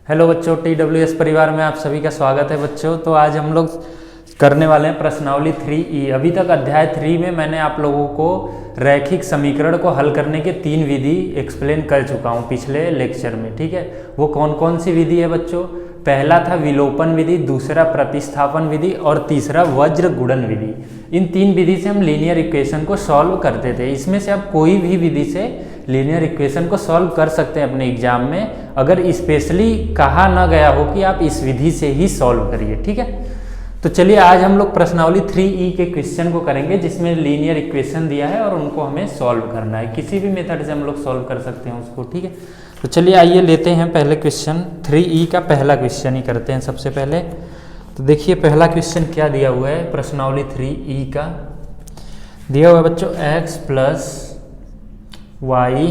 Hello बच्चों, TWS परिवार में आप सभी का स्वागत है बच्चों। तो आज हम लोग करने वाले हैं प्रश्नावली 3E। अभी तक अध्याय 3 में मैंने आप लोगों को रैखिक समीकरण को हल करने के 3 विधि एक्सप्लेन कर चुका हूं पिछले लेक्चर में। ठीक है, वो कौन कौन सी विधि है बच्चों? पहला था विलोपन विधि, दूसरा प्रतिस्थापन विधि और तीसरा वज्र गुणन विधि। इन 3 विधि से हम लीनियर इक्वेशन को सॉल्व करते थे। इसमें से आप कोई भी विधि से लीनियर इक्वेशन को सॉल्व कर सकते हैं अपने एग्जाम में, अगर स्पेशली कहा ना गया हो कि आप इस विधि से ही सॉल्व करिए। ठीक है, तो चलिए आज हम लोग प्रश्नावली 3E के क्वेश्चन को करेंगे जिसमें लीनियर इक्वेशन दिया है और उनको हमें सॉल्व करना है। किसी भी मेथड से हम लोग सॉल्व कर सकते हैं उसको। ठीक है, तो चलिए आइए लेते हैं पहले क्वेश्चन। 3E का पहला क्वेश्चन ही करते हैं सबसे पहले। तो देखिए पहला क्वेश्चन क्या दिया हुआ है प्रश्नावली 3E का। दिया हुआ है बच्चों x प्लस वाई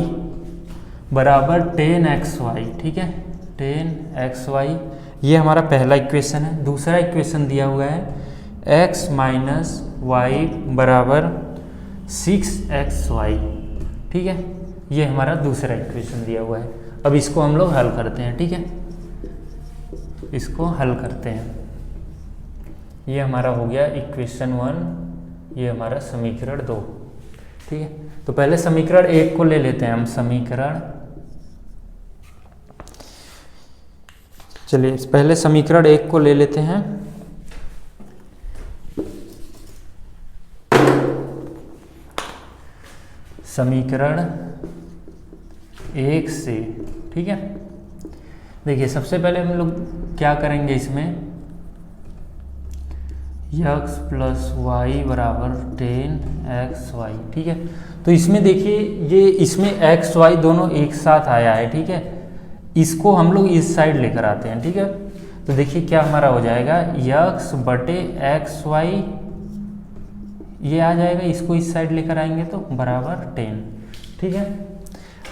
बराबर 10xy। ठीक है, 10xy ये हमारा पहला इक्वेशन है। दूसरा इक्वेशन दिया हुआ है x माइनस वाई बराबर 6xy। ठीक है, ये हमारा दूसरा इक्वेशन दिया हुआ है। अब इसको हम लोग हल करते हैं। ठीक है, इसको हल करते हैं। ये हमारा हो गया इक्वेशन 1, ये हमारा समीकरण 2। ठीक है, तो पहले समीकरण 1 को ले लेते हैं हम। समीकरण, चलिए पहले समीकरण 1 को ले लेते हैं। समीकरण 1 से, ठीक है, देखिए सबसे पहले हम लोग क्या करेंगे इसमें, x प्लस वाई बराबर 10xy। ठीक है, तो इसमें देखिए ये इसमें x y दोनों एक साथ आया है। ठीक है, इसको हम लोग इस साइड लेकर आते हैं। ठीक है, तो देखिए क्या हमारा हो जाएगा x बटे xy, ये आ जाएगा। इसको इस साइड लेकर आएंगे तो बराबर 10। ठीक है,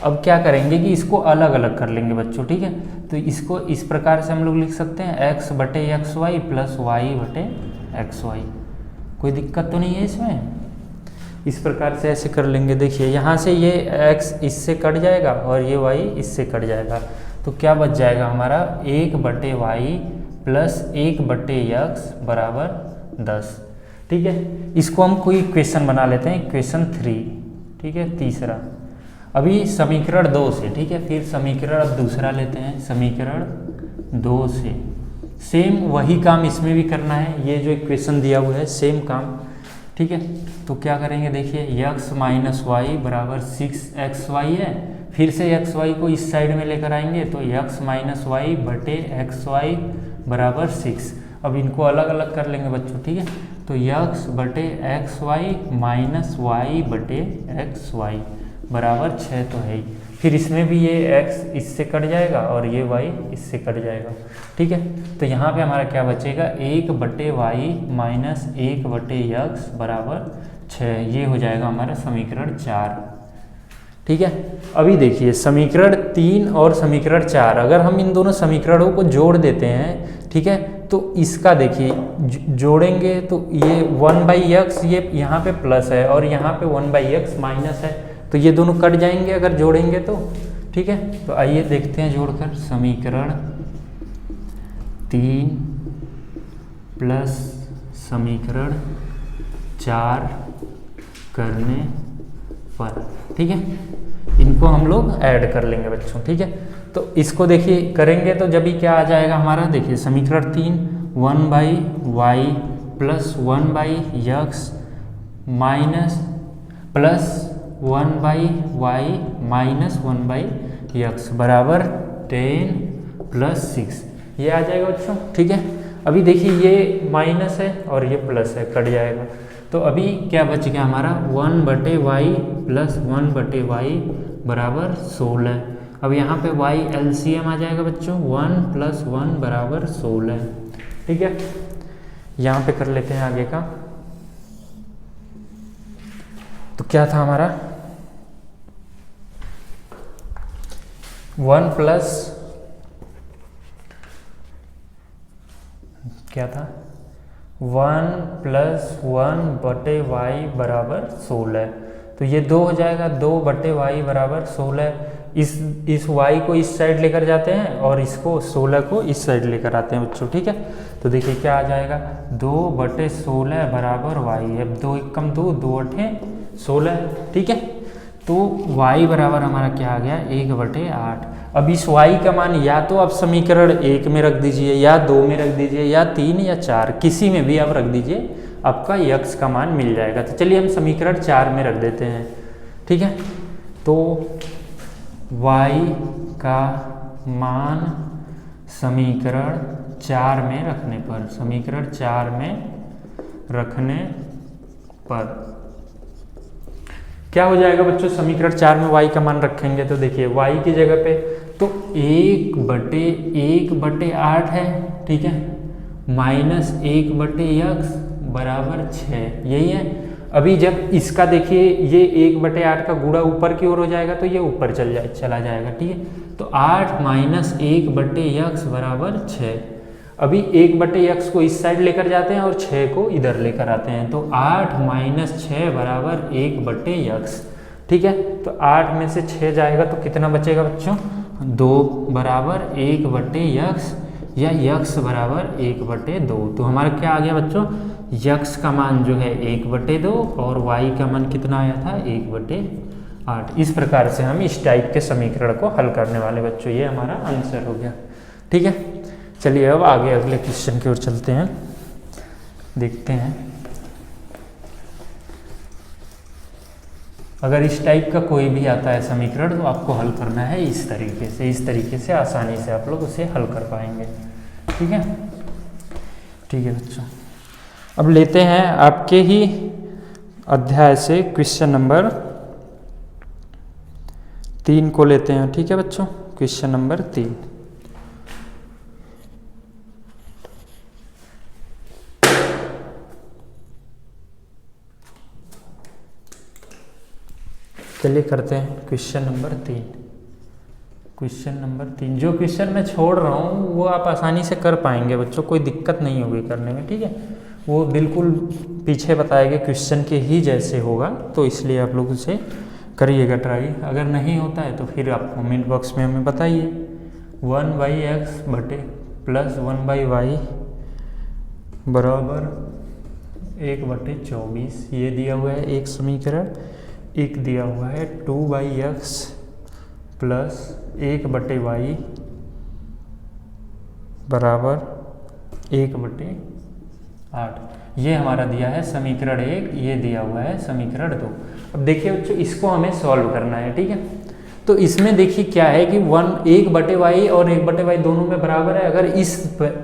अब क्या करेंगे कि इसको अलग अलग कर लेंगे बच्चों। ठीक है, तो इसको इस प्रकार से हम लोग लिख सकते हैं x बटे xy प्लस y बटे xy। कोई दिक्कत तो नहीं है इसमें? इस प्रकार से ऐसे कर लेंगे। देखिए यहाँ से ये x इससे कट जाएगा और ये y इससे कट जाएगा, तो क्या बच जाएगा हमारा 1 बटे वाई प्लस 1 बटे x बराबर 10। ठीक है, इसको हम कोई इक्वेशन बना लेते हैं, इक्वेशन 3। ठीक है, तीसरा अभी समीकरण 2 से। ठीक है, फिर समीकरण अब दूसरा लेते हैं, समीकरण 2 से सेम वही काम इसमें भी करना है। ये जो इक्वेशन दिया हुआ है सेम काम। ठीक है, तो क्या करेंगे, देखिए x माइनस वाई बराबर 6xy है। फिर से xy को इस साइड में लेकर आएंगे तो x माइनस वाई बटे xy बराबर 6। अब इनको अलग अलग कर लेंगे बच्चों। ठीक है, तो x बटे xy माइनस वाई बटे xy बराबर 6 तो है ही। फिर इसमें भी ये x इससे कट जाएगा और ये y इससे कट जाएगा। ठीक है, तो यहाँ पे हमारा क्या बचेगा 1 बटे वाई माइनस 1 बटे x बराबर 6। ये हो जाएगा हमारा समीकरण 4। ठीक है, अभी देखिए समीकरण 3 और समीकरण 4 अगर हम इन दोनों समीकरणों को जोड़ देते हैं, ठीक है, तो इसका देखिए जोड़ेंगे तो ये 1/x ये यहाँ पे प्लस है और यहाँ पे 1/x माइनस है, तो ये दोनों कट जाएंगे अगर जोड़ेंगे तो। ठीक है, तो आइए देखते हैं जोड़कर। समीकरण 3 प्लस समीकरण 4 करने पर, ठीक है, इनको हम लोग ऐड कर लेंगे बच्चों। ठीक है, तो इसको देखिए करेंगे तो जब ही क्या आ जाएगा हमारा, देखिए समीकरण 3 1/y plus 1/x minus plus 1/y minus 1/x बराबर 10 प्लस 6, ये आ जाएगा बच्चों। ठीक है, अभी देखिए ये माइनस है और ये प्लस है, कट जाएगा। तो अभी क्या बच गया हमारा 1 बटे वाई प्लस 1 बटे वाई बराबर 16। अब यहाँ पे y LCM आ जाएगा बच्चों, 1 प्लस 1 बराबर 16। ठीक है, यहाँ पे कर लेते हैं आगे का। तो क्या था हमारा 1 प्लस क्या था 1 प्लस 1 बटे वाई बराबर 16। तो ये 2 हो जाएगा, 2 बटे वाई बराबर 16। इस y को इस साइड लेकर जाते हैं और इसको 16 को इस साइड लेकर आते हैं बच्चों, ठीक है। तो देखिए क्या आ जाएगा, 2/16 बराबर y। अब 2 1 कम 2, 2 8 16, ठीक है। तो y बराबर हमारा क्या आ गया, 1/8। अब इस y का मान या तो आप समीकरण 1 में रख दीजिए, या 2 में रख दीजिए, या 3 या 4, किसी में भी आप रख दीजिए, आपका x का मान मिल जाएगा। तो चलिए हम समीकरण 4 में रख देते हैं, ठीक है। तो y का मान समीकरण 4 में रखने पर, समीकरण 4 में रखने पर क्या हो जाएगा बच्चों, समीकरण 4 में y का मान रखेंगे तो देखिए y की जगह पे तो 1/8 है, ठीक है, माइनस 1/x बराबर 6, यही है। अभी जब इसका देखिए ये 1/8 का गुणा ऊपर की ओर हो जाएगा तो ये ऊपर चला जाएगा, ठीक है। तो 8 माइनस 1/x बराबर 6। अभी 1/x को इस साइड लेकर जाते हैं और 6 को इधर लेकर आते हैं, तो 8 माइनस 6 बराबर 1/x, ठीक है। तो 8 में से 6 जाएगा तो कितना बचेगा बच्चों, 2 बराबर 1/x, या x बराबर 1/2। तो हमारा क्या आ गया बच्चों, x का मान जो है 1/2 और y का मान कितना आया था, 1/8। इस प्रकार से हम इस टाइप के समीकरण को हल करने वाले बच्चों, ये हमारा आंसर हो गया, ठीक है। चलिए अब आगे अगले क्वेश्चन की ओर चलते हैं, देखते हैं। अगर इस टाइप का कोई भी आता है समीकरण तो आपको हल करना है इस तरीके से आसानी से आप लोग उसे हल कर पाएंगे, ठीक है। ठीक है बच्चों, अब लेते हैं आपके ही अध्याय से क्वेश्चन नंबर 3 को लेते हैं, ठीक है बच्चों। क्वेश्चन नंबर 3, चलिए करते हैं क्वेश्चन नंबर 3। क्वेश्चन नंबर 3, जो क्वेश्चन मैं छोड़ रहा हूँ वो आप आसानी से कर पाएंगे बच्चों, कोई दिक्कत नहीं होगी करने में, ठीक है। वो बिल्कुल पीछे बताए गए क्वेश्चन के ही जैसे होगा, तो इसलिए आप लोग उसे करिएगा ट्राई। अगर नहीं होता है तो फिर आप कमेंट बॉक्स में हमें बताइए। 1/x प्लस 1/y बराबर 1/24, ये दिया हुआ है एक समीकरण। एक दिया हुआ है 2/x प्लस 1/y बराबर 1/8, ये हमारा दिया है समीकरण 1, ये दिया हुआ है समीकरण 2। अब देखिए बच्चों इसको हमें सॉल्व करना है, ठीक है। तो इसमें देखिए क्या है कि 1/y और 1/y दोनों में बराबर है। अगर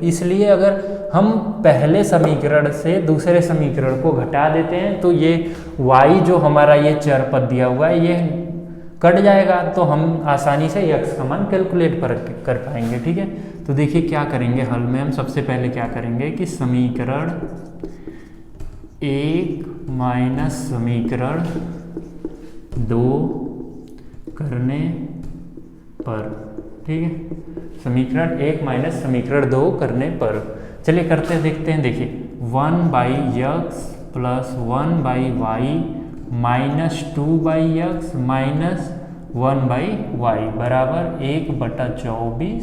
इसलिए अगर हम पहले समीकरण से दूसरे समीकरण को घटा देते हैं तो ये y जो हमारा ये चर पद दिया हुआ है ये कट जाएगा, तो हम आसानी से x का मान कैलकुलेट कर पाएंगे, ठीक है। तो देखिए क्या करेंगे हल में, हम सबसे पहले क्या करेंगे कि समीकरण 1 माइनस समीकरण 2 करने पर, ठीक है। समीकरण 1 माइनस समीकरण 2 करने पर चलिए करते देखते हैं। देखिए 1/x plus 1/y minus 2/x minus 1/y बराबर 1/24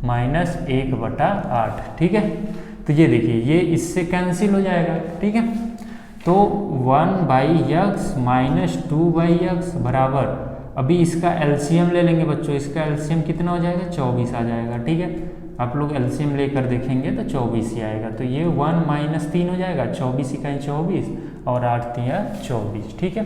माइनस 1/8, ठीक है। तो ये देखिए ये इससे कैंसिल हो जाएगा, ठीक है। तो 1/x माइनस 2/x बराबर, अभी इसका एलसीएम ले लेंगे बच्चों, इसका एलसीएम कितना हो जाएगा, 24 आ जाएगा, ठीक है। आप लोग एलसीएम लेकर देखेंगे तो 24 ही आएगा। तो ये 1 माइनस 3 हो जाएगा, 24 इकाई 24 और 8 तिया 24, ठीक है।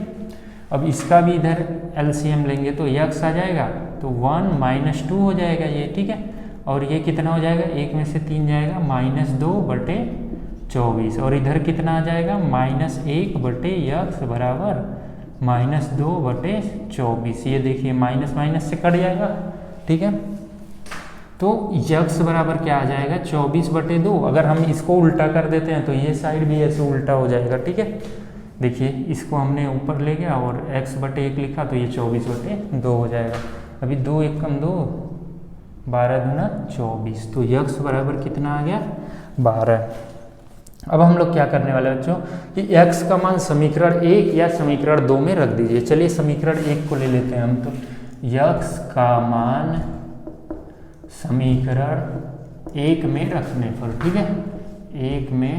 अब इसका भी इधर एलसीएम लेंगे तो x आ जाएगा, तो 1 माइनस 2 हो जाएगा ये, ठीक है। और ये कितना हो जाएगा, 1 में से 3 जाएगा, -2/24 और इधर कितना आ जाएगा, -1/x बराबर -2/24। ये देखिए माइनस माइनस से कट जाएगा, ठीक है। तो x बराबर क्या आ जाएगा, 24/2। अगर हम इसको उल्टा कर देते हैं तो ये साइड भी ऐसे उल्टा हो जाएगा, ठीक है। देखिए इसको हमने ऊपर ले गया और x/1 लिखा तो ये 24/2 हो जाएगा। अभी 2 1 कम 2, 12 दूना 24, तो x बराबर कितना आ गया, 12। अब हम लोग क्या करने वाले बच्चों कि x का मान समीकरण 1 या समीकरण 2 में रख दीजिए। चलिए समीकरण 1 को ले लेते हैं हम, तो यक्स का मान समीकरण 1 में रखने पर, ठीक है, 1 में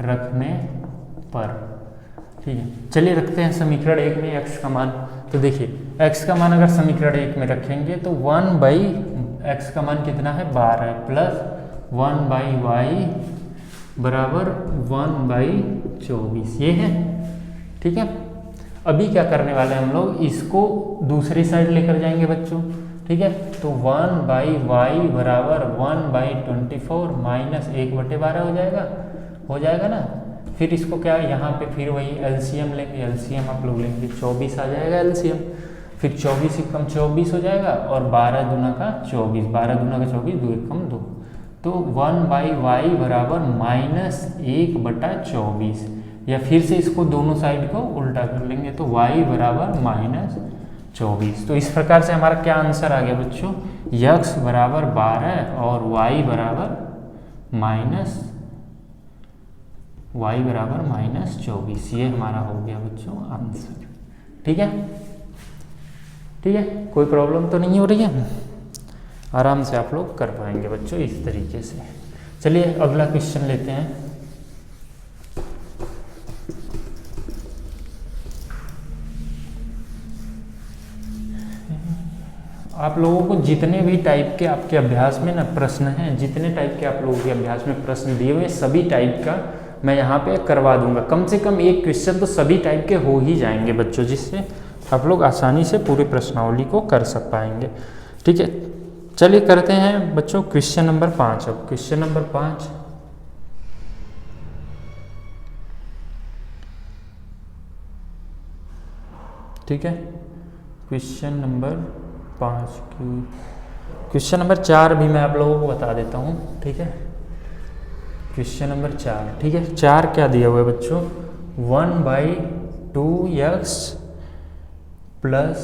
रखने पर, ठीक है। चलिए रखते हैं समीकरण 1 में x का मान। तो देखिए x का मान अगर समीकरण 1 में रखेंगे तो 1/x का मान कितना है 12 प्लस 1/y बराबर 1/24 ये है, ठीक है। अभी क्या करने वाले हैं हम लोग, इसको दूसरी साइड लेकर जाएंगे बच्चों, ठीक है। तो 1/y बराबर 1/24 माइनस 1/12 हो जाएगा ना। फिर इसको क्या यहाँ पे फिर वही एलसीएम लेंगे, एलसीएम आप लोग लेंगे 24 आ जाएगा एलसीएम, फिर 24 एकम 24 हो जाएगा और 12 दूना का 24, 12 दूना का 24, 2 एकम 2, तो 1/y बराबर माइनस 1/24, या फिर से इसको दोनों साइड को उल्टा कर लेंगे तो y बराबर माइनस 24। तो इस प्रकार से हमारा क्या आंसर आ गया बच्चों, x बराबर 12 और y बराबर -24, ये हमारा हो गया बच्चों आंसर, ठीक है। ठीक है, कोई प्रॉब्लम तो नहीं हो रही है, आराम से आप लोग कर पाएंगे बच्चों इस तरीके से। चलिए अगला क्वेश्चन लेते हैं। आप लोगों को जितने भी टाइप के आपके अभ्यास में ना प्रश्न हैं, जितने टाइप के आप लोगों के अभ्यास में प्रश्न दिए हुए सभी टाइप का मैं यहाँ पे करवा दूंगा। कम से कम एक क्वेश्चन तो सभी टाइप के हो ही जाएंगे बच्चों, जिससे आप लोग आसानी से पूरी प्रश्नावली को कर सक पाएंगे, ठीक है। चलिए करते हैं बच्चों क्वेश्चन नंबर 5। अब क्वेश्चन नंबर 5 ठीक है, क्वेश्चन नंबर 5 की क्वेश्चन नंबर 4 भी मैं आप लोगों को बता देता हूँ, ठीक है। क्वेश्चन नंबर 4, ठीक है। 4 क्या दिया हुआ है बच्चों, 1/2x प्लस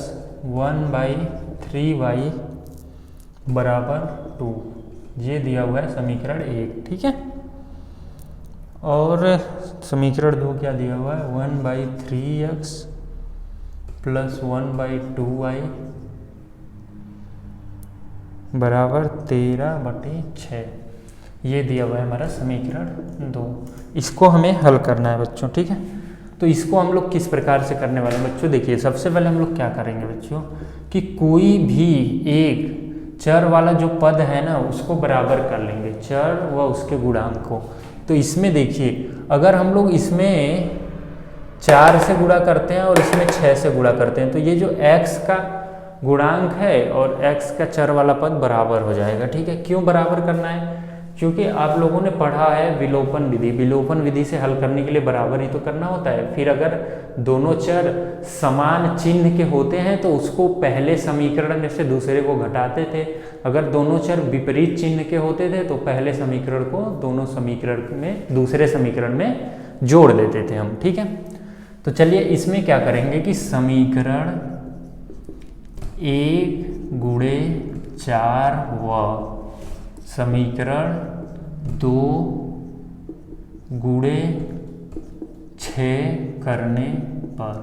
1/3y बराबर 2, ये दिया हुआ है समीकरण 1, ठीक है। और समीकरण 2 क्या दिया हुआ है, 1/3x प्लस 1/2y बराबर 13/6, ये दिया हुआ है हमारा समीकरण 2। इसको हमें हल करना है बच्चों, ठीक है। तो इसको हम लोग किस प्रकार से करने वाले हैं बच्चों, देखिए सबसे पहले हम लोग क्या करेंगे बच्चों कि कोई भी एक चर वाला जो पद है ना उसको बराबर कर लेंगे, चर व उसके गुणांक को। तो इसमें देखिए अगर हम लोग इसमें 4 से गुणा करते हैं और इसमें 6 से गुणा करते हैं तो ये जो x का गुणांक है और x का चर वाला पद बराबर हो जाएगा, ठीक है। क्यों बराबर करना है, क्योंकि आप लोगों ने पढ़ा है विलोपन विधि, विलोपन विधि से हल करने के लिए बराबर ही तो करना होता है। फिर अगर दोनों चर समान चिन्ह के होते हैं तो उसको पहले समीकरण में से दूसरे को घटाते थे, अगर दोनों चर विपरीत चिन्ह के होते थे तो पहले समीकरण को दोनों समीकरण में दूसरे समीकरण में जोड़ देते थे हम, ठीक है। तो चलिए इसमें क्या करेंगे कि समीकरण 1 गुणे 4 व समीकरण 2 गुणे 6 करने पर,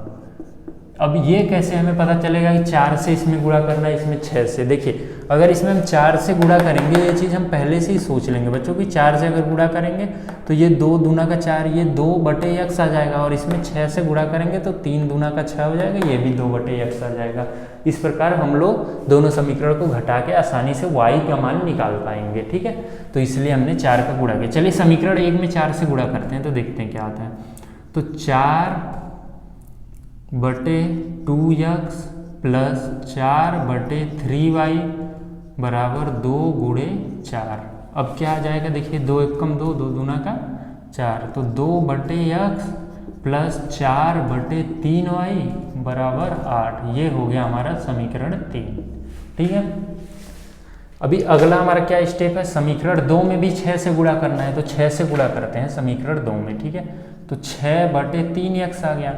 अब ये कैसे हमें पता चलेगा कि 4 से इसमें गुणा करना है, इसमें 6 से। देखिए अगर इसमें हम 4 से गुणा करेंगे, ये चीज़ हम पहले से ही सोच लेंगे बच्चों कि 4 से अगर गुणा करेंगे तो ये 2 दूना का 4, ये 2/x आ जाएगा, और इसमें 6 से गुणा करेंगे तो 3 दूना का 6 हो जाएगा, ये भी 2/x आ जाएगा। इस प्रकार हम लोग दोनों समीकरण को घटा के आसानी से y का मान निकाल पाएंगे, ठीक है। तो इसलिए हमने 4 का गुणा किया। चलिए समीकरण 1 में 4 से गुणा करते हैं तो देखते हैं क्या आता है। तो 4/2x प्लस 4/3y बराबर 2 गुणे 4। अब क्या आ जाएगा, देखिए 2 एकम 2, 2 दूना का 4, तो 2/x प्लस 4/3y बराबर 8, ये हो गया हमारा समीकरण 3, ठीक है। अभी अगला हमारा क्या स्टेप है, समीकरण 2 में भी 6 से गुणा करना है, तो 6 से गुणा करते हैं समीकरण 2 में, ठीक है। तो 6/3x आ गया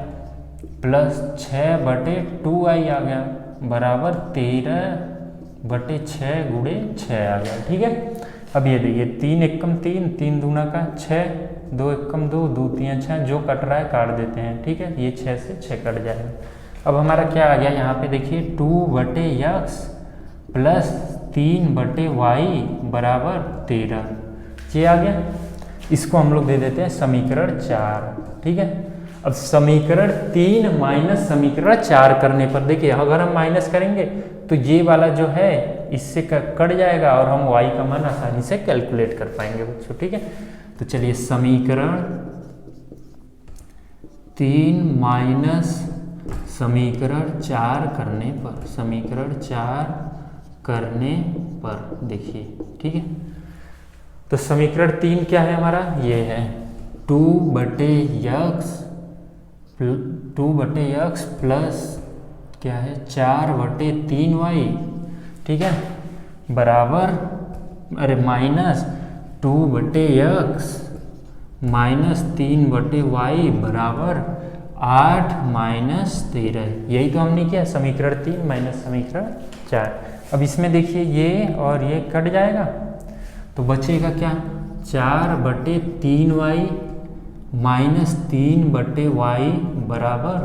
प्लस 6/2y आ गया बराबर 13/6 गुणे 6 आ गया, ठीक है। अब ये देखिए 3 एकम 3, 3 दूना का 6, 2 एकम 2, 2 3 6, जो कट रहा है काट देते हैं, ठीक है। ये 6 से 6 कट जाएगा, अब हमारा क्या आ गया यहाँ पे देखिए 2/x प्लस 3/y बराबर 13, ये आ गया। इसको हम लोग दे देते हैं समीकरण 4, ठीक है। अब समीकरण 3 माइनस समीकरण 4 करने पर देखिए अगर हम माइनस करेंगे तो ये वाला जो है इससे कट जाएगा और हम y का मान आसानी से कैलकुलेट कर पाएंगे बच्चों, ठीक है। तो चलिए समीकरण 3 माइनस समीकरण 4 करने पर, समीकरण 4 करने पर देखिए, ठीक है। तो समीकरण 3 क्या है हमारा, ये है 2/x प्लस क्या है 4/3y, ठीक है, बराबर अरे माइनस 2/x माइनस 3/y बराबर 8 माइनस 13। यही तो हमने किया समीकरण 3 माइनस समीकरण 4। अब इसमें देखिए ये और ये कट जाएगा तो बचेगा क्या 4/3y माइनस 3/y बराबर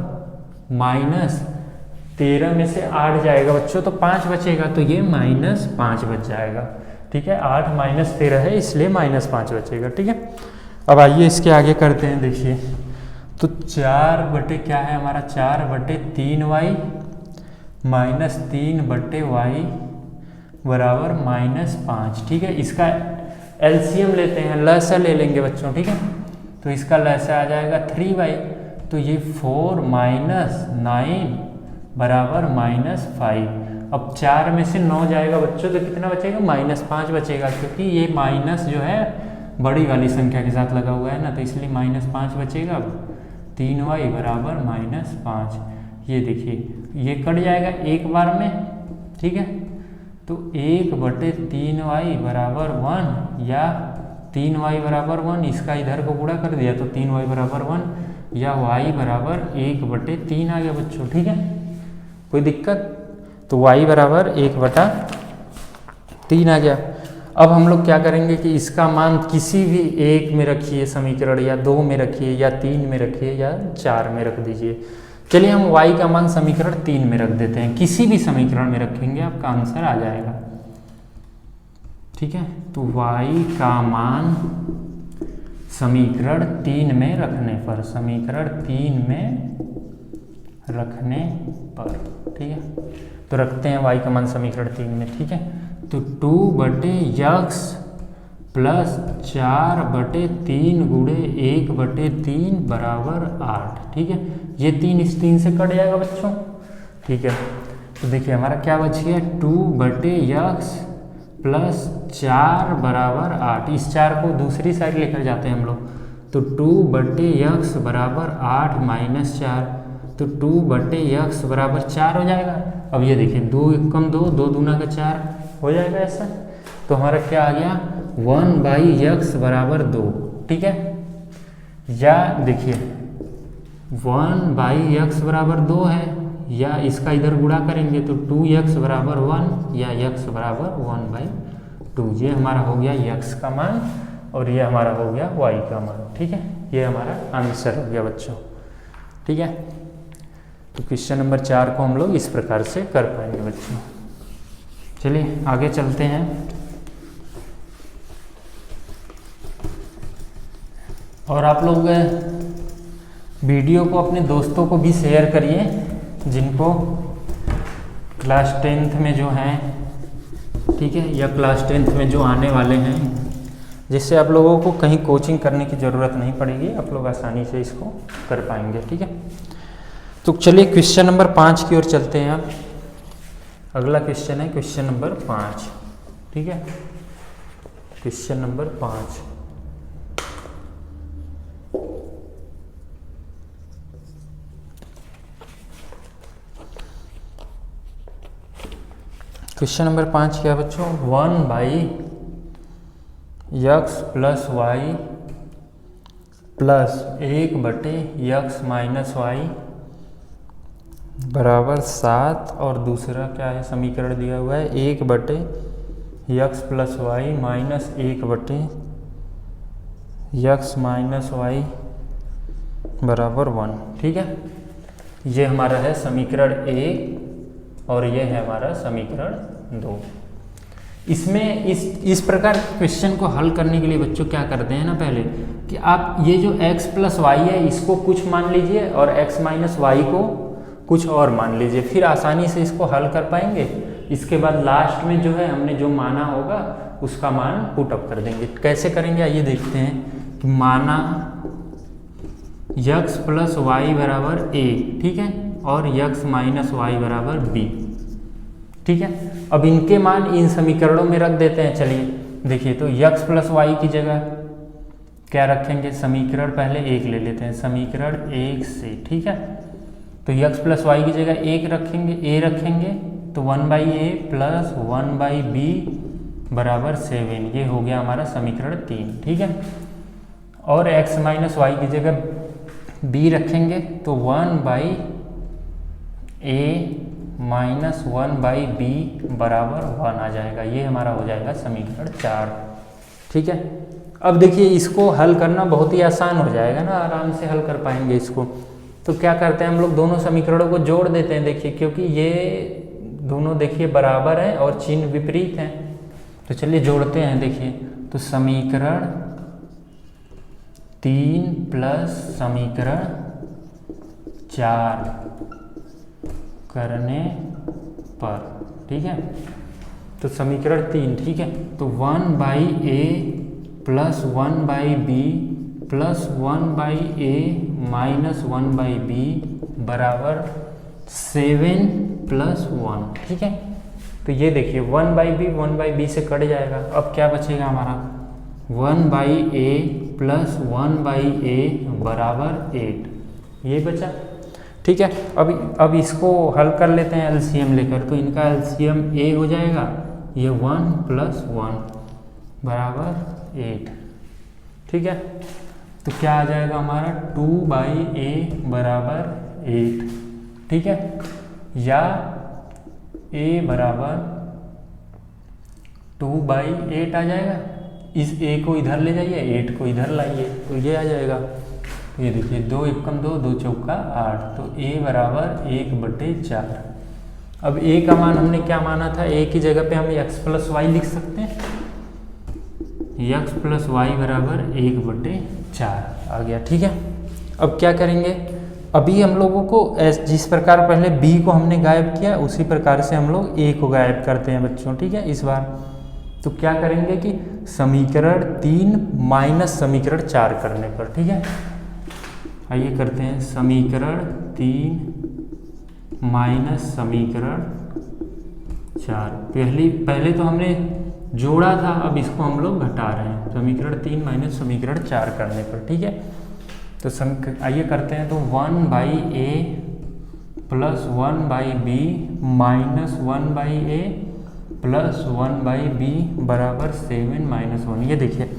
माइनस 13 में से 8 जाएगा बच्चों तो 5 बचेगा, तो ये -5 बच जाएगा, ठीक है। 8 माइनस 13 है इसलिए -5 बचेगा, ठीक है। अब आइए इसके आगे करते हैं, देखिए तो 4 क्या है हमारा 4/3y माइनस 3/y बराबर -5, ठीक है। इसका एलसीएम लेते हैं, लसा ले लेंगे बच्चों, ठीक है। तो इसका लसा आ जाएगा 3y, तो ये 4 माइनस 9 बराबर -5। अब 4 में से 9 जाएगा बच्चों तो कितना बचेगा -5 बचेगा, क्योंकि ये माइनस जो है बड़ी वाली संख्या के साथ लगा हुआ है ना, तो इसलिए -5 बचेगा। अब 3y बराबर -5, ये देखिए ये कट जाएगा एक बार में, ठीक है। तो 1/3y बराबर 1 या 3y बराबर 1, इसका इधर को गुणा कर दिया तो 3y बराबर 1 या y बराबर 1/3 आ गया बच्चों, ठीक है। कोई दिक्कत, तो y बराबर 1/3 आ गया। अब हम लोग क्या करेंगे कि इसका मान किसी भी एक में रखिए समीकरण, या 2 में रखिए या 3 में रखिए या 4 में रख दीजिए। चलिए हम y का मान समीकरण 3 में रख देते हैं, किसी भी समीकरण में रखेंगे आपका आंसर आ जाएगा, ठीक है। तो y का मान समीकरण 3 में रखने पर, समीकरण 3 में रखने पर, ठीक है। तो रखते हैं y का मान समीकरण 3 में, ठीक है। तो 2/x प्लस 4/3 गुणे 1/3 बराबर 8, ठीक है। ये 3 इस 3 से कट जाएगा बच्चों, ठीक है। तो देखिए हमारा क्या बच गया 2/x प्लस 4 बराबर 8, इस 4 को दूसरी साइड लेकर जाते हैं हम लोग, तो 2/x बराबर 8 माइनस 4, तो 2/x बराबर 4 हो जाएगा। अब ये देखिए 2 1 कम 2, 2 दूना का 4 हो जाएगा ऐसा। तो हमारा क्या आ गया 1/x बराबर 2, ठीक है। या देखिए 1/x बराबर 2 है, या इसका इधर गुणा करेंगे तो 2x बराबर 1 या x बराबर 1/2। ये हमारा हो गया x का मान और ये हमारा हो गया y का मान, ठीक है। ये हमारा आंसर हो गया बच्चों, ठीक है। तो क्वेश्चन नंबर 4 को हम लोग इस प्रकार से कर पाएंगे बच्चों। चलिए आगे चलते हैं। और आप लोग वीडियो को अपने दोस्तों को भी शेयर करिए जिनको क्लास 10th में जो हैं, ठीक है, या क्लास 10th में जो आने वाले हैं, जिससे आप लोगों को कहीं कोचिंग करने की ज़रूरत नहीं पड़ेगी, आप लोग आसानी से इसको कर पाएंगे, ठीक है। तो चलिए क्वेश्चन नंबर 5 की ओर चलते हैं। आप अगला क्वेश्चन है क्वेश्चन नंबर 5, ठीक है। क्वेश्चन नंबर 5, क्वेश्चन नंबर 5 क्या है बच्चों 1/x plus y plus 1/x minus y बराबर 7, और दूसरा क्या है समीकरण दिया हुआ है 1/x plus y minus 1/x minus y बराबर 1, ठीक है। ये हमारा है समीकरण 1 और ये है हमारा समीकरण 2। इसमें इस प्रकार क्वेश्चन को हल करने के लिए बच्चों क्या करते हैं ना, पहले कि आप ये जो x प्लस वाई है इसको कुछ मान लीजिए और x माइनस वाई को कुछ और मान लीजिए, फिर आसानी से इसको हल कर पाएंगे। इसके बाद लास्ट में जो है हमने जो माना होगा उसका मान पुट अप कर देंगे। कैसे करेंगे आइए देखते हैं कि माना x प्लस वाई बराबर a, ठीक है, और x माइनस वाई बराबर b, ठीक है। अब इनके मान इन समीकरणों में रख देते हैं। चलिए देखिए, तो x प्लस वाई की जगह क्या रखेंगे, समीकरण पहले 1 ले लेते हैं, समीकरण 1 से, ठीक है। तो x प्लस वाई की जगह 1 रखेंगे, a रखेंगे, तो 1/a प्लस 1/b बराबर 7, ये हो गया हमारा समीकरण 3, ठीक है। और x माइनस वाई की जगह b रखेंगे तो 1/a माइनस 1/b बराबर 1 आ जाएगा, ये हमारा हो जाएगा समीकरण 4, ठीक है। अब देखिए इसको हल करना बहुत ही आसान हो जाएगा ना, आराम से हल कर पाएंगे इसको। तो क्या करते हैं हम लोग, दोनों समीकरणों को जोड़ देते हैं। देखिए क्योंकि ये दोनों देखिए बराबर हैं और चिन्ह विपरीत हैं, तो चलिए जोड़ते हैं। देखिए तो समीकरण 3 प्लस समीकरण 4 करने पर, ठीक है। तो समीकरण 3, ठीक है, तो 1/a plus 1/b plus 1/a minus 1/b बराबर 7 प्लस 1, ठीक है। तो ये देखिए 1/b से कट जाएगा। अब क्या बचेगा हमारा, 1/a प्लस 1/a बराबर 8, ये बचा, ठीक है। अब इसको हल कर लेते हैं एलसीएम लेकर। तो इनका एलसीएम a हो जाएगा, ये 1 प्लस 1 बराबर 8, ठीक है। तो क्या आ जाएगा हमारा 2/a बराबर 8, ठीक है, या a बराबर 2/8 आ जाएगा। इस a को इधर ले जाइए, 8 को इधर लाइए, तो ये आ जाएगा। ये देखिए 2 एकम 2, 2 चौका 8, तो a बराबर 1/4। अब a का मान हमने क्या माना था, a की जगह पे हम x प्लस वाई लिख सकते हैं, x प्लस वाई बराबर 1/4 आ गया, ठीक है। अब क्या करेंगे, अभी हम लोगों को जिस प्रकार पहले b को हमने गायब किया उसी प्रकार से हम लोग a को गायब करते हैं बच्चों, ठीक है। इस बार तो क्या करेंगे कि समीकरण 3 माइनस समीकरण 4 करने पर, ठीक है, आइए करते हैं। समीकरण 3 माइनस समीकरण 4, पहले तो हमने जोड़ा था, अब इसको हम लोग घटा रहे हैं, समीकरण 3 माइनस समीकरण 4 करने पर, ठीक है। तो आइए करते हैं। तो 1/a plus 1/b minus 1/a plus 1/b बराबर 7 माइनस 1। ये देखिए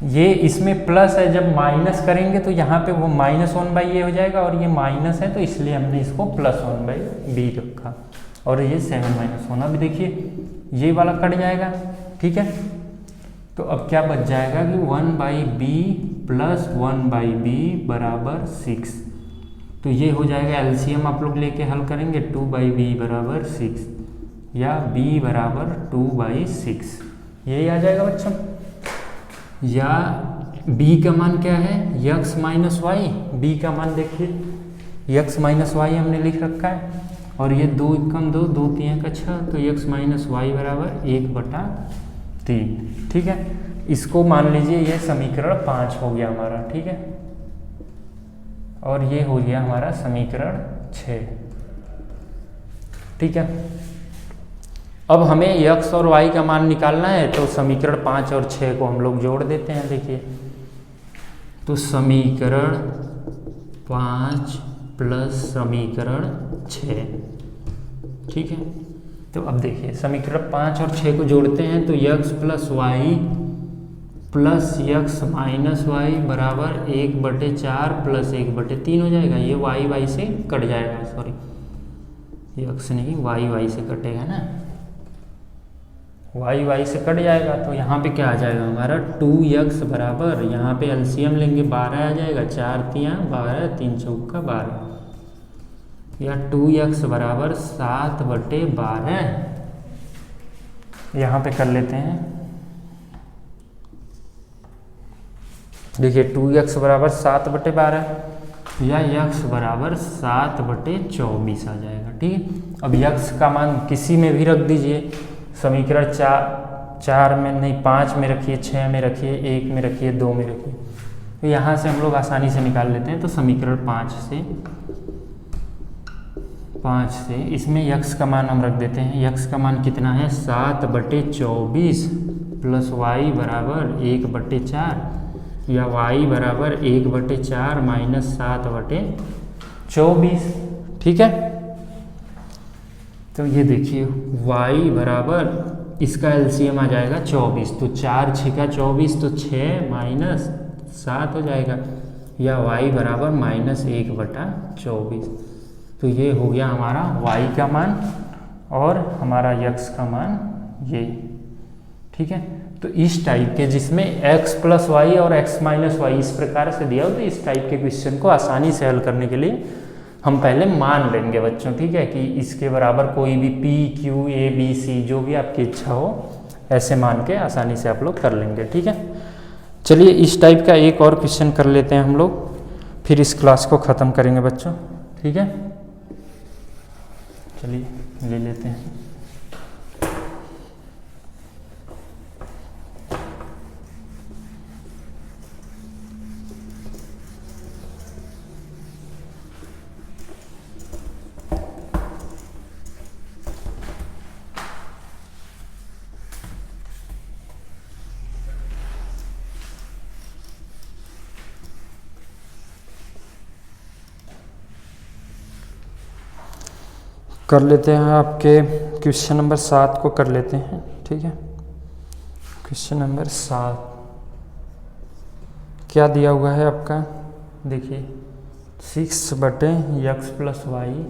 ये इसमें प्लस है, जब माइनस करेंगे तो यहाँ पे वो माइनस 1/a हो जाएगा, और ये माइनस है तो इसलिए हमने इसको प्लस 1/b रखा, और ये 7 माइनस 1। अभी देखिए ये वाला कट जाएगा, ठीक है। तो अब क्या बच जाएगा कि 1/b प्लस 1/b बराबर 6। तो ये हो जाएगा एलसीएम आप लोग लेके हल करेंगे, 2/b बराबर 6 या b बराबर 2/6, यही आ जाएगा बच्चों। या b का मान क्या है, x माइनस वाई, b का मान देखिए x माइनस वाई हमने लिख रखा है, और ये 2 एकम 2, 2 3 का 6, तो x माइनस वाई बराबर 1/3, ठीक है। इसको मान लीजिए ये समीकरण 5 हो गया हमारा, ठीक है, और ये हो गया हमारा समीकरण 6, ठीक है। अब हमें x और y का मान निकालना है, तो समीकरण 5 और 6 को हम लोग जोड़ देते हैं। देखिए तो समीकरण 5 प्लस समीकरण 6, ठीक है। तो अब देखिए समीकरण 5 और 6 को जोड़ते हैं, तो x plus y plus x minus y बराबर 1/4 प्लस 1/3 हो जाएगा। ये y से कट जाएगा, सॉरी x नहीं y से कटेगा ना, y से कट जाएगा। तो यहाँ पे क्या आ जाएगा हमारा 2x बराबर, यहाँ पे एलसीएम लेंगे 12 आ जाएगा, 4 3 12, 3 चौका 12, या 2x बराबर 7/12 यहाँ पे कर लेते हैं। देखिए 2x बराबर 7/12 या x बराबर 7/24 आ जाएगा। ठीक है, अब x का मान किसी में भी रख दीजिए, समीकरण 4 में नहीं 5 में रखिए, 6 में रखिए, 1 में रखिए, 2 में रखिए, तो यहाँ से हम लोग आसानी से निकाल लेते हैं। तो समीकरण 5 से इसमें x का मान हम रख देते हैं। x का मान कितना है 7/24 प्लस y बराबर 1/4 या y बराबर 1/4 माइनस 7/24। ठीक है, तो ये देखिए y बराबर इसका एलसीएम आ जाएगा 24, तो 4 6 का 24, तो 6 माइनस 7 हो जाएगा, या y बराबर -1/24। तो ये हो गया हमारा y का मान और हमारा x का मान ये। ठीक है, तो इस टाइप के जिसमें x प्लस वाई और x माइनस वाई इस प्रकार से दिया हो, तो इस टाइप के क्वेश्चन को आसानी से हल करने के लिए हम पहले मान लेंगे बच्चों। ठीक है, कि इसके बराबर कोई भी p q a b c जो भी आपकी इच्छा हो, ऐसे मान के आसानी से आप लोग कर लेंगे। ठीक है, चलिए इस टाइप का एक और क्वेश्चन कर लेते हैं हम लोग, फिर इस क्लास को ख़त्म करेंगे बच्चों। ठीक है, चलिए ले लेते हैं। कर लेते हैं आपके क्वेश्चन नंबर 7 को कर लेते हैं। ठीक है, क्वेश्चन नंबर 7 क्या दिया हुआ है आपका, देखिए 6/x plus Y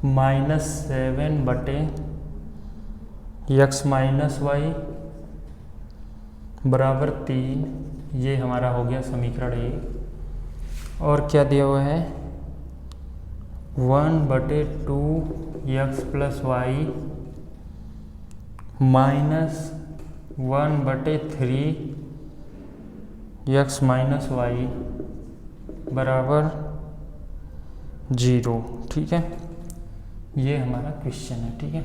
-7/x minus y बराबर 3। ये हमारा हो गया समीकरण 1। और क्या दिया हुआ है 1/2x plus Y -1/3x minus y बराबर 0। ठीक है, ये हमारा क्वेश्चन है। ठीक है,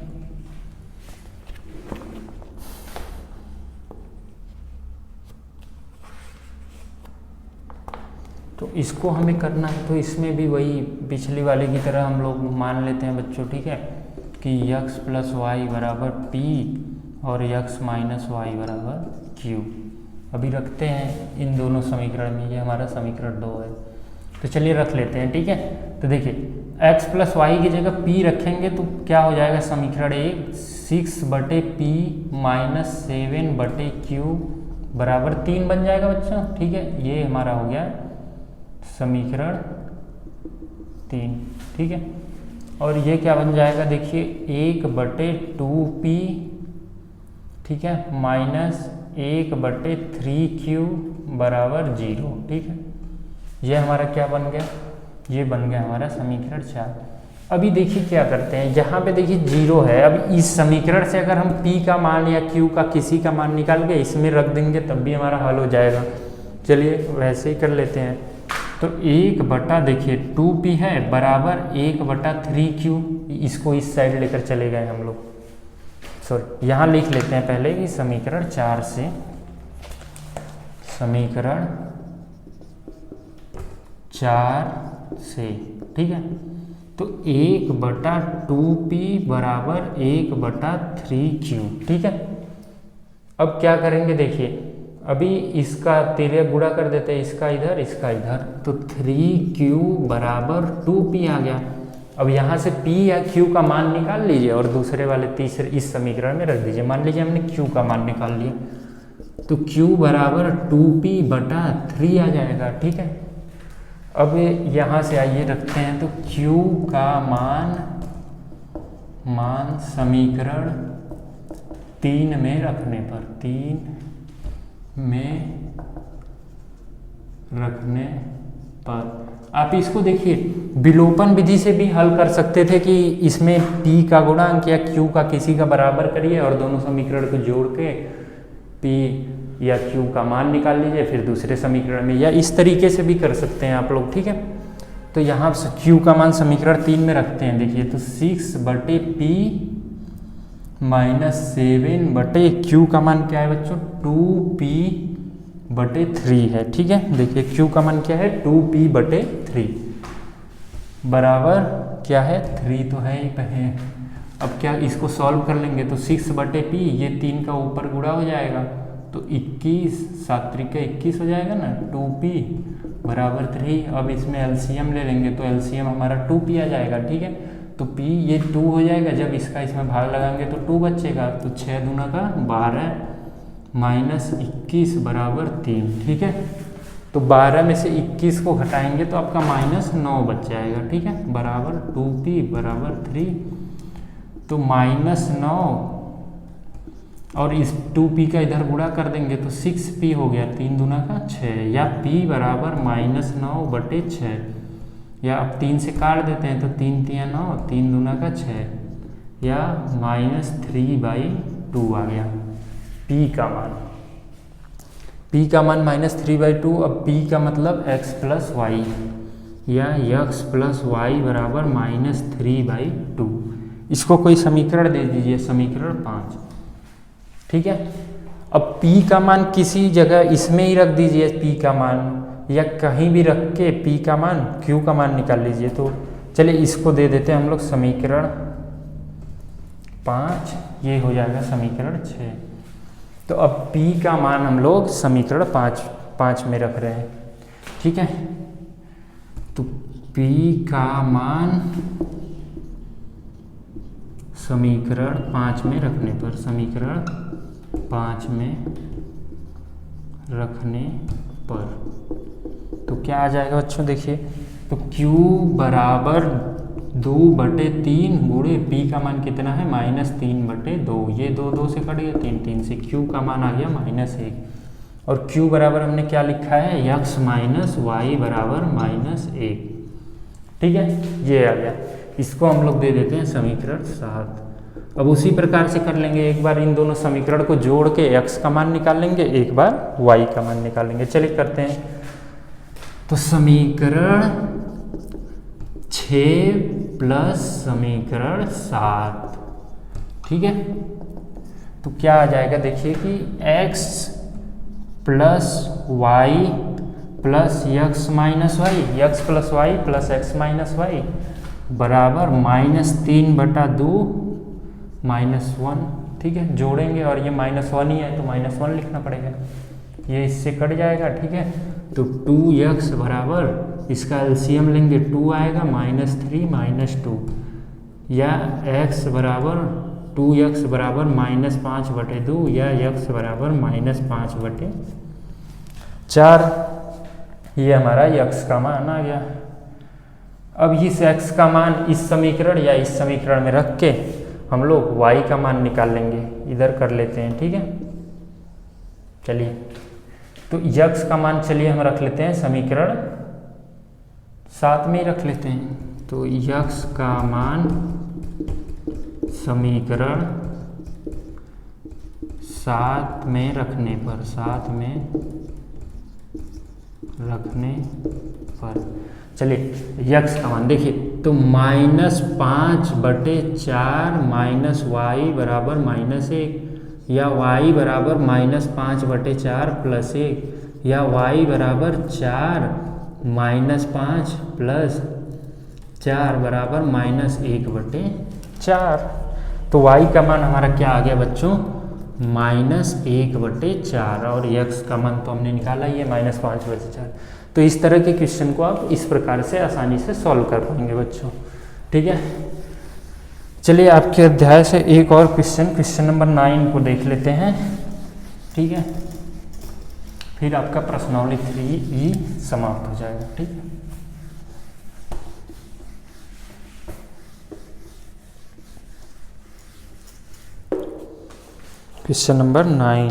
तो इसको हमें करना है, तो इसमें भी वही पिछली वाले की तरह हम लोग मान लेते हैं बच्चों। ठीक है, कि x प्लस वाई बराबर p और x माइनस वाई बराबर q। अभी रखते हैं इन दोनों समीकरण में, ये हमारा समीकरण 2 है, तो चलिए रख लेते हैं। ठीक है, तो देखिए x प्लस वाई की जगह p रखेंगे तो क्या हो जाएगा समीकरण 1 6/p माइनस 7/q बराबर 3 बन जाएगा बच्चों। ठीक है, ये हमारा हो गया समीकरण 3। ठीक है, और ये क्या बन जाएगा देखिए 1/2p। ठीक है, माइनस 1/3q बराबर 0। ठीक है, ये हमारा क्या बन गया, ये बन गया हमारा समीकरण 4। अभी देखिए क्या करते हैं, यहाँ पे देखिए 0 है। अब इस समीकरण से अगर हम p का मान या q का किसी का मान निकाल के इसमें रख देंगे तब भी हमारा हल हो जाएगा। चलिए वैसे ही कर लेते हैं। तो 1 देखिए 2p है बराबर 1/3q, इसको इस साइड लेकर चले गए हम लोग। सॉरी, यहाँ लिख लेते हैं पहले कि समीकरण 4 से, समीकरण 4 से। ठीक है, तो 1/2p बराबर 1/3q। ठीक है, अब क्या करेंगे देखिए, अभी इसका तिर्यक गुणा कर देते हैं, इसका इधर इसका इधर, तो 3q बराबर 2p आ गया। अब यहाँ से p या q का मान निकाल लीजिए और दूसरे वाले तीसरे इस समीकरण में रख दीजिए। मान लीजिए हमने q का मान निकाल लिया, तो q बराबर 2p/3 आ जाएगा। ठीक है, अब यहाँ से आइए रखते हैं, तो q का मान समीकरण 3 में रखने पर, 3 में रखने पर आप इसको देखिए विलोपन विधि से भी हल कर सकते थे कि इसमें p का गुणांक या q का किसी का बराबर करिए और दोनों समीकरण को जोड़ के p या q का मान निकाल लीजिए फिर दूसरे समीकरण में, या इस तरीके से भी कर सकते हैं आप लोग, ठीक है। तो यहाँ q का मान समीकरण 3 में रखते हैं, देखिए तो 6/p -7 बटे q का मान क्या है बच्चों 2p/3 है, ठीक है। देखिए q का मान क्या है 2p/3 बराबर क्या है 3 तो है ही है। अब क्या इसको सॉल्व कर लेंगे तो 6/p ये 3 का ऊपर गुणा हो जाएगा तो 21 7 3 21 हो जाएगा ना, 2p/3। अब इसमें एलसीएम ले लेंगे तो एलसीएम हमारा 2p आ जाएगा, ठीक है। तो p ये 2 हो जाएगा, जब इसका इसमें भाग लगाएंगे तो 2 बचेगा, तो 6 दूना का 12 -21 = 3, ठीक है। तो 12 में से 21 को घटाएंगे तो आपका -9 बच जाएगा, ठीक है, बराबर 2p/3। तो -9 और इस 2p का इधर गुणा कर देंगे तो 6p हो गया, 3 दूना का 6, या p बराबर -9/6, या अब 3 से काट देते हैं तो 3 3 9, 3 दूना का 6, या -3/2 आ गया p का मान। p का मान -3/2। अब p का मतलब x + y या x + y बराबर -3/2। इसको कोई समीकरण दे दीजिए, समीकरण 5, ठीक है। अब p का मान किसी जगह इसमें ही रख दीजिए, p का मान, या कहीं भी रख के p का मान q का मान निकाल लीजिए। तो चलिए इसको दे देते हैं हम लोग समीकरण 5, ये हो जाएगा समीकरण 6। तो अब p का मान हम लोग समीकरण 5 में रख रहे हैं, ठीक है। तो p का मान समीकरण 5 में रखने पर, समीकरण 5 में रखने पर तो क्या आ जाएगा बच्चों, देखिए तो q बराबर 2/3 गुणे p का मान कितना है -3/2, ये 2 2 से कट गया, 3 3 से, q का मान आ गया -1। और q बराबर हमने क्या लिखा है x - y बराबर -1, ठीक है, ये आ गया। इसको हम लोग दे देते हैं समीकरण 7। अब उसी प्रकार से कर लेंगे, एक बार इन दोनों समीकरण को जोड़ के x का मान निकाल लेंगे, एक बार y का मान निकाल लेंगे। चलिए करते हैं। तो समीकरण 6 + समीकरण 7, ठीक है। तो क्या आ जाएगा, देखिए कि x + y + x - y, x + y + x - y बराबर -3/2 -1, ठीक है। जोड़ेंगे और ये -1 ही है तो -1 लिखना पड़ेगा, ये इससे कट जाएगा, ठीक है। तो 2x बराबर, इसका एलसीएम लेंगे 2 आएगा, -3 - 2, या x बराबर 2x बराबर -5/2, या x बराबर -5/4, ये हमारा x का मान आ गया। अब इस x का मान इस समीकरण या इस समीकरण में रख के हम लोग y का मान निकाल लेंगे, इधर कर लेते हैं, ठीक है। चलिए तो x का मान चलिए हम रख लेते हैं समीकरण 7 में ही रख लेते हैं। तो x का मान समीकरण 7 में रखने पर, 7 में रखने पर, चलिए x का मान देखिए तो -5/4 -y बराबर -1, या y बराबर -5/4 + 1, या y बराबर 4 -5 + 4 बराबर -1/4। तो y का मान हमारा क्या आ गया बच्चों -1/4, और x का मान तो हमने निकाला ही है -5/4। तो इस तरह के क्वेश्चन को आप इस प्रकार से आसानी से सॉल्व कर पाएंगे बच्चों, ठीक है। चलिए आपके अध्याय से एक और क्वेश्चन नंबर 9 को देख लेते हैं, ठीक है। फिर आपका प्रश्नावली 3E समाप्त हो जाएगा, ठीक है। क्वेश्चन नंबर 9,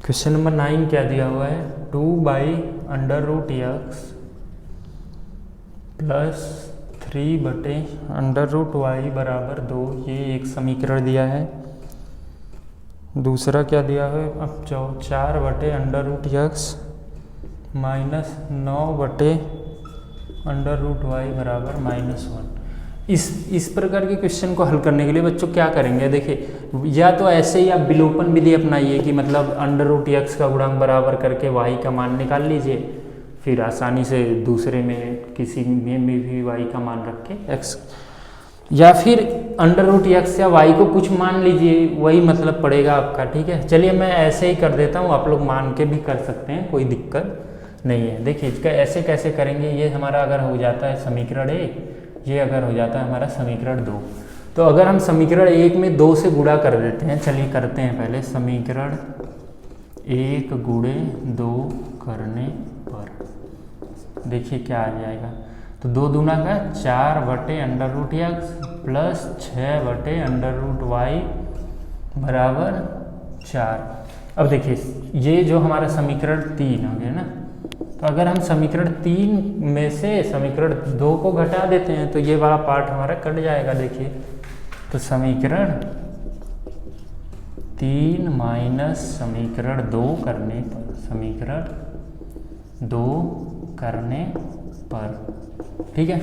क्वेश्चन नंबर 9 क्या दिया हुआ है, 2/√x प्लस 3/√y बराबर 2, ये एक समीकरण दिया है। दूसरा क्या दिया है, अब 4/√x माइनस 9/√y बराबर -1। इस प्रकार के क्वेश्चन को हल करने के लिए बच्चों क्या करेंगे, देखिए या तो ऐसे ही आप विलोपन विधि अपनाइए कि मतलब √x का गुणांक बराबर करके y का मान निकाल लीजिए, फिर आसानी से दूसरे में किसी में भी y का मान रख के x, या फिर √x या y को कुछ मान लीजिए, वही मतलब पड़ेगा आपका। ठीक है, चलिए मैं ऐसे ही कर देता हूँ, आप लोग मान के भी कर सकते हैं, कोई दिक्कत नहीं है। देखिए इसका ऐसे कैसे करेंगे, ये हमारा अगर हो जाता है समीकरण 1, ये अगर हो जाता है हमारा समीकरण 2, तो अगर हम समीकरण 1 में 2 से गुणा कर देते हैं, चलिए करते हैं पहले। समीकरण 1 गुणे 2 करने पर देखिए क्या आ जाएगा, तो 2 दूना का 4/√x प्लस 6/√y बराबर 4। अब देखिए ये जो हमारा समीकरण 3 आ गया ना, तो अगर हम समीकरण 3 में से समीकरण 2 को घटा देते हैं तो ये वाला पार्ट हमारा कट जाएगा। देखिए तो समीकरण 3 माइनस समीकरण 2 करने पर, समीकरण 2 करने पर, ठीक है।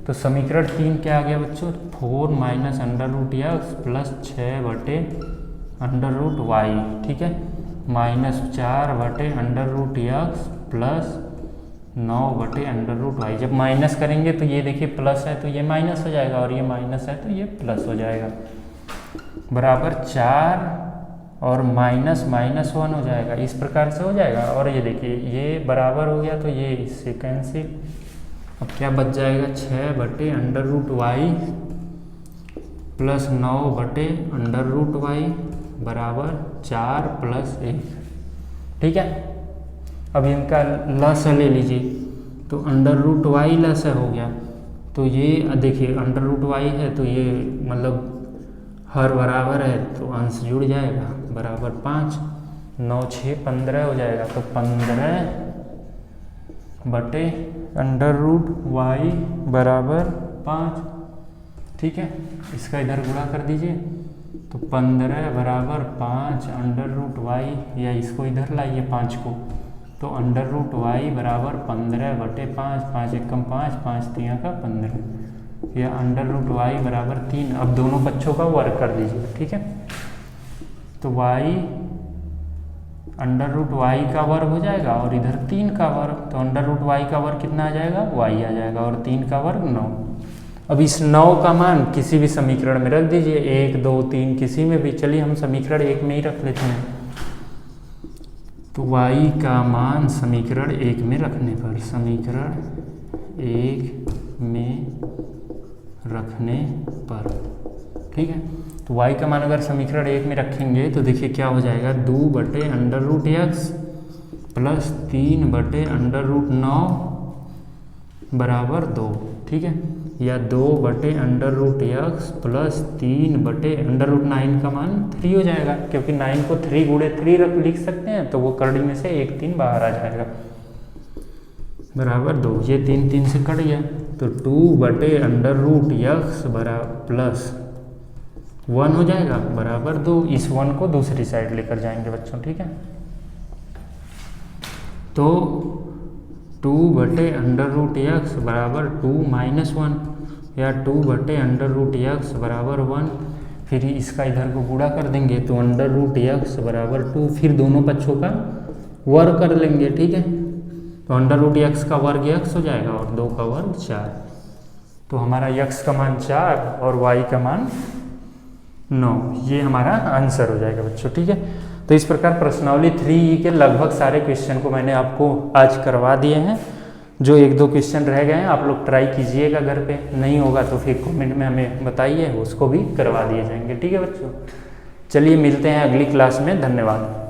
तो समीकरण 3 क्या आ गया बच्चों, 4 माइनस √x प्लस 6/√y, ठीक है, माइनस 4/√x प्लस 9/√y। जब माइनस करेंगे तो ये देखिए प्लस है तो ये माइनस हो जाएगा, और ये माइनस है तो ये प्लस हो जाएगा, बराबर 4 और माइनस -1 हो जाएगा, इस प्रकार से हो जाएगा। और ये देखिए ये बराबर हो गया तो ये इससे कैंसिल, अब क्या बच जाएगा, 6/√y प्लस 9/√y बराबर 4 प्लस 1, ठीक है। अब इनका लस ले लीजिए, तो √y लस हो गया, तो ये देखिए √y है तो ये मतलब हर बराबर है तो अंश जुड़ जाएगा, बराबर 5, 9 6 15 हो जाएगा, तो 15/√y बराबर 5, ठीक है। इसका इधर गुणा कर दीजिए, तो 15 बराबर 5/√y, या इसको इधर लाइए 5 को, तो √y बराबर 15/5, 5 एकम 5, 5 3 का 15, या √y बराबर 3। अब दोनों बच्चों का वर्ग कर दीजिए, ठीक है। तो y √y का वर्ग हो जाएगा और इधर 3 का वर्ग, तो √y का वर्ग कितना आ जाएगा, y आ जाएगा, और 3 का वर्ग 9। अब इस 9 का मान किसी भी समीकरण में रख दीजिए, 1 2 3 किसी में भी, चलिए हम समीकरण 1 में ही रख लेते हैं। तो y का मान समीकरण 1 में रखने पर, समीकरण 1 में रखने पर, ठीक है। तो y का मान अगर समीकरण 1 में रखेंगे तो देखिए क्या हो जाएगा, 2/√x प्लस 3/√9 बराबर 2, ठीक है, या 2/√x प्लस 3/√9 का मान 3 हो जाएगा, क्योंकि 9 को 3 गुणे 3 लिख सकते हैं, तो वो करड़ी में से 1 3 बाहर आ जाएगा, बराबर 2, ये 3 3 से कट गया, तो 2/√x बराबर प्लस 1 हो जाएगा, बराबर 2। इस 1 को दूसरी साइड लेकर जाएंगे बच्चों, ठीक है। तो 2/√x बराबर 2 माइनस 1, या 2/√x बराबर 1, फिर इसका इधर को गुणा कर देंगे, तो √x बराबर 2, फिर दोनों पक्षों का वर्ग कर लेंगे, ठीक है। तो √x का वर्ग x हो जाएगा और 2 का वर्ग 4, तो हमारा x का मान 4 और y का मान 9, ये हमारा आंसर हो जाएगा बच्चों, ठीक है। तो इस प्रकार प्रश्नावली 3E के लगभग सारे क्वेश्चन को मैंने आपको आज करवा दिए हैं। जो 1-2 क्वेश्चन रह गए हैं आप लोग ट्राई कीजिएगा घर पे, नहीं होगा तो फिर कमेंट में हमें बताइए, उसको भी करवा दिए जाएंगे, ठीक है बच्चों। चलिए मिलते हैं अगली क्लास में, धन्यवाद।